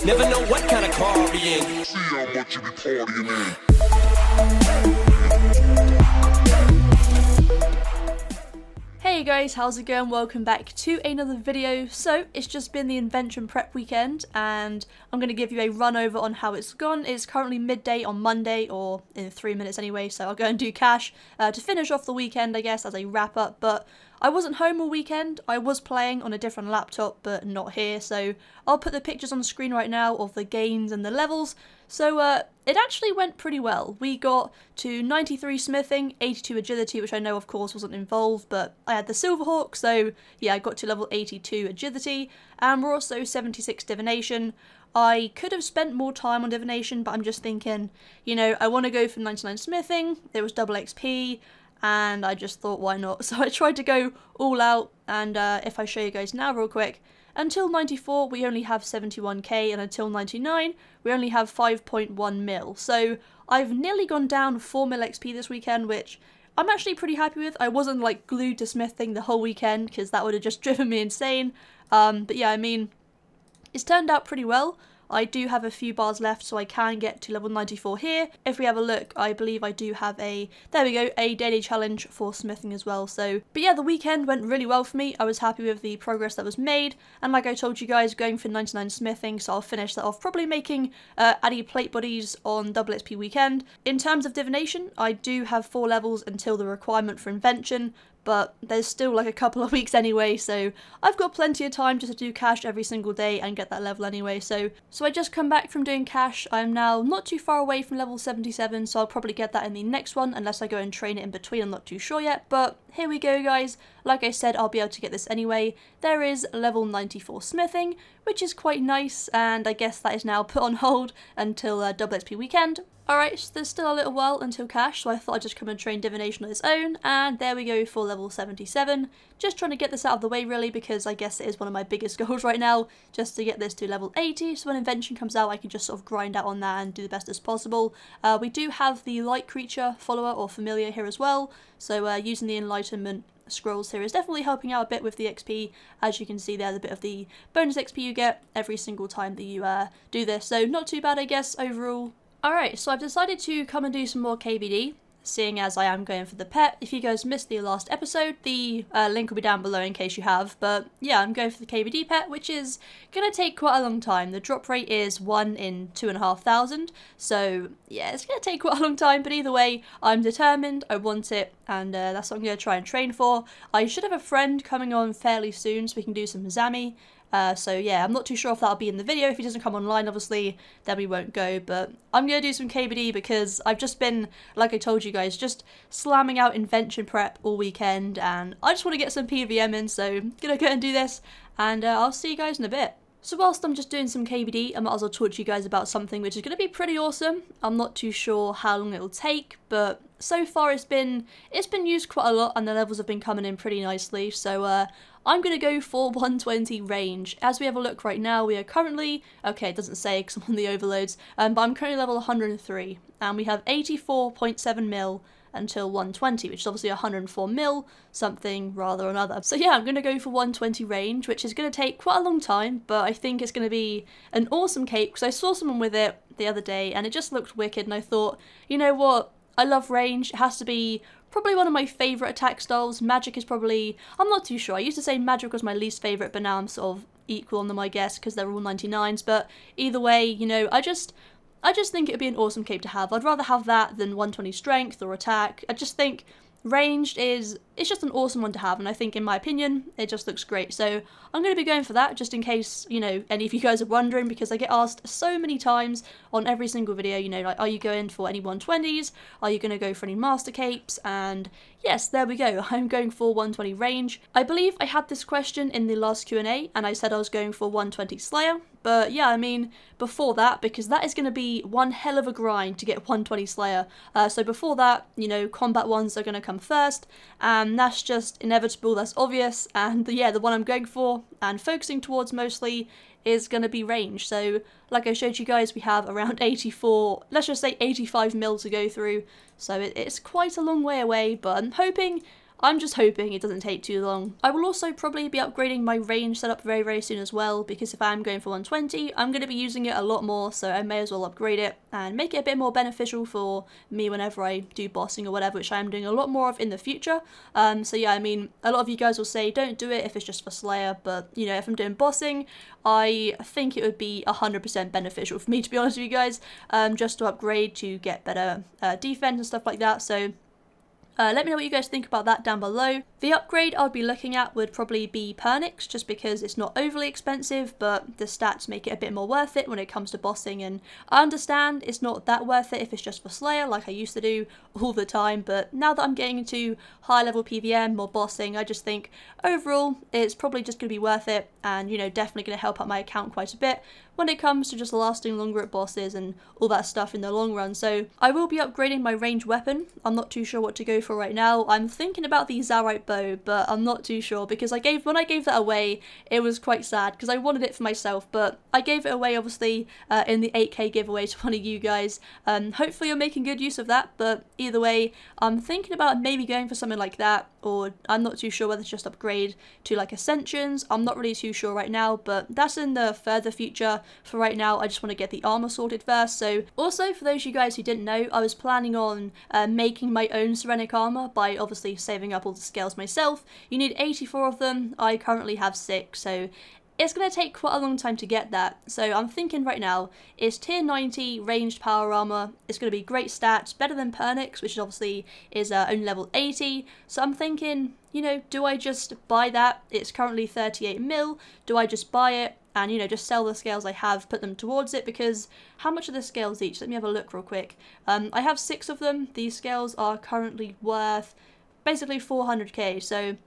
Never know what kind of car I'll be in. See how much you be partying in. Hey guys, how's it going? Welcome back to another video. So, it's just been the Invention Prep weekend, and I'm going to give you a run over on how it's gone. It's currently midday on Monday, or in 3 minutes anyway, so I'll go and do cash to finish off the weekend, I guess, as a wrap up, but I wasn't home all weekend. I was playing on a different laptop, but not here, so I'll put the pictures on the screen right now of the gains and the levels. So, it actually went pretty well. We got to 93 smithing, 82 agility, which I know of course wasn't involved, but I had the Silverhawk, so yeah, I got to level 82 agility, and we're also 76 divination. I could have spent more time on divination, but I'm just thinking, you know, I want to go for 99 smithing, there was double XP, and I just thought, why not? So I tried to go all out, and if I show you guys now real quick, until 94 we only have 71k, and until 99 we only have 5.1 mil. So I've nearly gone down 4 mil XP this weekend, which I'm actually pretty happy with. I wasn't like glued to smithing the whole weekend, because that would have just driven me insane. But yeah, I mean, it's turned out pretty well. I do have a few bars left, so I can get to level 94 here. If we have a look, I believe I do have a, there we go, a daily challenge for smithing as well. So, but yeah, the weekend went really well for me. I was happy with the progress that was made, and like I told you guys, going for 99 smithing, so I'll finish that off, probably making Addy plate bodies on double XP weekend. In terms of divination, I do have 4 levels until the requirement for invention, but there's still like a couple of weeks anyway, so I've got plenty of time just to do cash every single day and get that level anyway. So I just come back from doing cash. I'm now not too far away from level 77, so I'll probably get that in the next one, unless I go and train it in between. I'm not too sure yet, but here we go guys. Like I said, I'll be able to get this anyway. There is level 94 smithing, which is quite nice, and I guess that is now put on hold until double XP weekend. Alright, so there's still a little while until cash, so I thought I'd just come and train divination on its own, and there we go for level 77. Just trying to get this out of the way really, because I guess it is one of my biggest goals right now, just to get this to level 80, so when invention comes out I can just sort of grind out on that and do the best as possible. We do have the light creature follower or familiar here as well, so using the enlightenment scrolls here is definitely helping out a bit with the XP. As you can see there, the bit of the bonus XP you get every single time that you do this, so not too bad I guess overall. Alright, so I've decided to come and do some more KBD, seeing as I am going for the pet. If you guys missed the last episode, the link will be down below in case you have, but yeah, I'm going for the KBD pet, which is going to take quite a long time. The drop rate is 1 in 2,500, so yeah, it's going to take quite a long time, but either way, I'm determined, I want it, and that's what I'm going to try and train for. I should have a friend coming on fairly soon so we can do some Zami. So yeah, I'm not too sure if that'll be in the video. If he doesn't come online, obviously, then we won't go, but I'm going to do some KBD because I've just been, like I told you guys, just slamming out Invention Prep all weekend, and I just want to get some PVM in, so I'm going to go and do this, and I'll see you guys in a bit. So whilst I'm just doing some KBD, I might as well talk to you guys about something which is going to be pretty awesome. I'm not too sure how long it'll take, but so far it's been used quite a lot, and the levels have been coming in pretty nicely, so I'm going to go for 120 range. As we have a look right now, we are currently, okay, it doesn't say because I'm on the overloads, but I'm currently level 103, and we have 84.7 mil until 120, which is obviously 104 mil, something rather or another. So yeah, I'm going to go for 120 range, which is going to take quite a long time, but I think it's going to be an awesome cape, because I saw someone with it the other day, and it just looked wicked, and I thought, you know what, I love range. It has to be probably one of my favourite attack styles. Magic is probably, I'm not too sure. I used to say Magic was my least favourite, but now I'm sort of equal on them, I guess, because they're all 99s. But either way, you know, I just think it would be an awesome cape to have. I'd rather have that than 120 strength or attack. I just think ranged it's just an awesome one to have, and I think, in my opinion, it just looks great. So I'm going to be going for that, just in case, you know, any of you guys are wondering, because I get asked so many times on every single video, you know, like, are you going for any 120s? Are you going to go for any master capes? And yes, there we go, I'm going for 120 range. I believe I had this question in the last Q&A, and I said I was going for 120 Slayer. But yeah, I mean, before that, because that is going to be one hell of a grind to get 120 Slayer. So before that, you know, combat ones are going to come first, and that's just inevitable, that's obvious. And yeah, the one I'm going for and focusing towards mostly is going to be range. So like I showed you guys, we have around 84, let's just say 85 mil to go through. So it's quite a long way away, but I'm hoping I'm just hoping it doesn't take too long. I will also probably be upgrading my range setup very soon as well, because if I'm going for 120, I'm going to be using it a lot more, so I may as well upgrade it and make it a bit more beneficial for me whenever I do bossing or whatever, which I am doing a lot more of in the future. So yeah, I mean, a lot of you guys will say don't do it if it's just for Slayer, but you know, if I'm doing bossing, I think it would be 100% beneficial for me, to be honest with you guys, just to upgrade to get better defense and stuff like that. So let me know what you guys think about that down below. The upgrade I'd be looking at would probably be Pernix, just because it's not overly expensive, but the stats make it a bit more worth it when it comes to bossing, and I understand it's not that worth it if it's just for Slayer, like I used to do all the time, but now that I'm getting into high level PVM, more bossing, I just think overall it's probably just going to be worth it, and you know, definitely going to help out my account quite a bit when it comes to just lasting longer at bosses and all that stuff in the long run. So I will be upgrading my ranged weapon. I'm not too sure what to go for right now. I'm thinking about the Zaurite bow, but I'm not too sure, because when I gave that away, it was quite sad because I wanted it for myself, but I gave it away obviously in the 8k giveaway to one of you guys. Hopefully you're making good use of that, but either way, I'm thinking about maybe going for something like that, or I'm not too sure whether to just upgrade to like Ascensions. I'm not really too sure right now, but that's in the further future. For right now, I just want to get the armor sorted first. So also, for those of you guys who didn't know, I was planning on making my own Serenic armor by obviously saving up all the scales myself. You need 84 of them. I currently have 6, so it's going to take quite a long time to get that. So I'm thinking right now, it's tier 90 ranged power armor. It's going to be great stats, better than Pernix, which obviously is only level 80. So I'm thinking, you know, do I just buy that? It's currently 38 mil. Do I just buy it and, you know, just sell the scales I have, put them towards it? Because how much are the scales each? Let me have a look real quick. I have 6 of them. These scales are currently worth basically 400k. So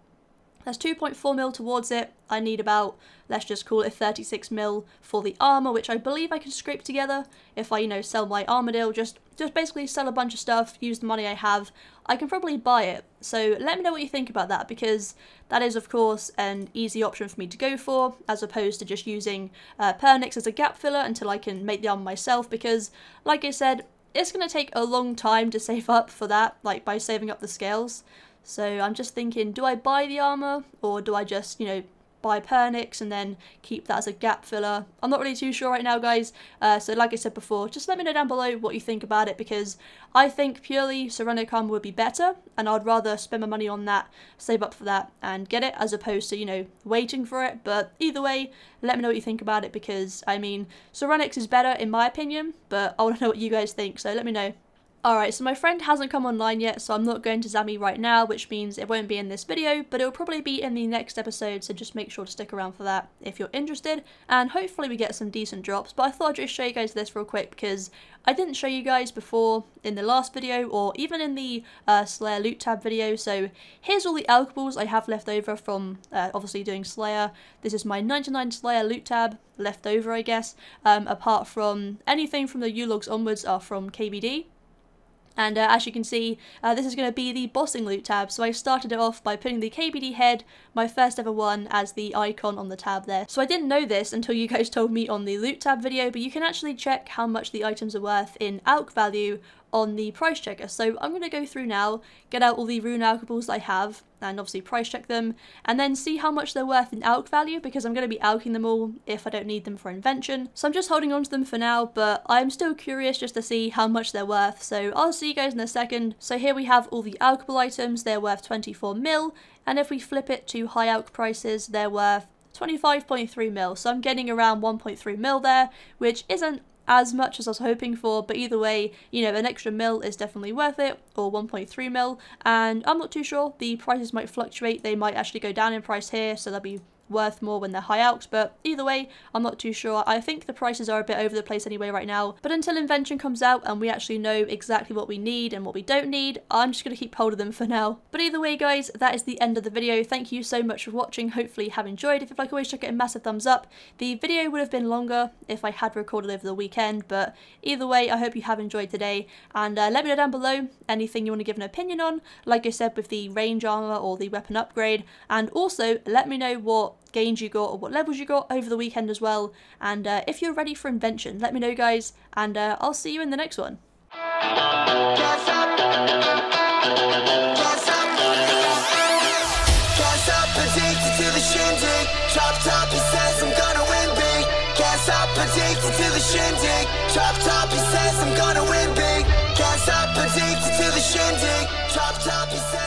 there's 2.4 mil towards it. I need about, let's just call it 36 mil for the armor, which I believe I can scrape together if I, you know, sell my Armadil, just basically sell a bunch of stuff, use the money I have. I can probably buy it. So let me know what you think about that, because that is of course an easy option for me to go for, as opposed to just using Pernix as a gap filler until I can make the armor myself, because like I said, it's going to take a long time to save up for that, like by saving up the scales. So I'm just thinking, do I buy the armor, or do I just, you know, buy Pernix and then keep that as a gap filler? I'm not really too sure right now, guys. So like I said before, just let me know down below what you think about it, because I think purely Serenic armor would be better, and I'd rather spend my money on that, save up for that and get it, as opposed to, you know, waiting for it. But either way, let me know what you think about it, because I mean, Serenix is better in my opinion, but I want to know what you guys think, so let me know. Alright, so my friend hasn't come online yet, so I'm not going to Zami right now, which means it won't be in this video, but it will probably be in the next episode, so just make sure to stick around for that if you're interested, and hopefully we get some decent drops. But I thought I'd just show you guys this real quick, because I didn't show you guys before in the last video, or even in the Slayer loot tab video. So here's all the alchables I have left over from obviously doing Slayer. This is my 99 Slayer loot tab left over, I guess, apart from anything from the U-logs onwards are from KBD. And as you can see, this is going to be the bossing loot tab. So I started it off by putting the KBD head, my first ever one, as the icon on the tab there. So I didn't know this until you guys told me on the loot tab video, but you can actually check how much the items are worth in alch value on the price checker. So I'm going to go through now, get out all the rune alchables I have, and obviously price check them, and then see how much they're worth in alch value, because I'm going to be alching them all if I don't need them for invention. So I'm just holding on to them for now, but I'm still curious just to see how much they're worth. So I'll see you guys in a second. So here we have all the alchable items. They're worth 24 mil, and if we flip it to high alch prices, they're worth 25.3 mil. So I'm getting around 1.3 mil there, which isn't as much as I was hoping for, but either way, you know, an extra mil is definitely worth it, or 1.3 mil, and I'm not too sure, the prices might fluctuate, they might actually go down in price here, so they'll be worth more when they're high alch, but either way, I'm not too sure. I think the prices are a bit over the place anyway right now, but until invention comes out and we actually know exactly what we need and what we don't need, I'm just going to keep hold of them for now. But either way, guys, that is the end of the video. Thank you so much for watching. Hopefully you have enjoyed. If you'd like, always check it a massive thumbs up. The video would have been longer if I had recorded over the weekend, but either way, I hope you have enjoyed today, and let me know down below anything you want to give an opinion on, like I said with the range armor or the weapon upgrade, and also let me know what gains you got or what levels you got over the weekend as well, and if you're ready for invention, let me know, guys, and I'll see you in the next one. Yes, Drop top, he says I'm gonna win big. Can't stop, addicted to the shindig. Drop top, he says I'm gonna win big. Can't stop, addicted to the shindig. Drop top, he says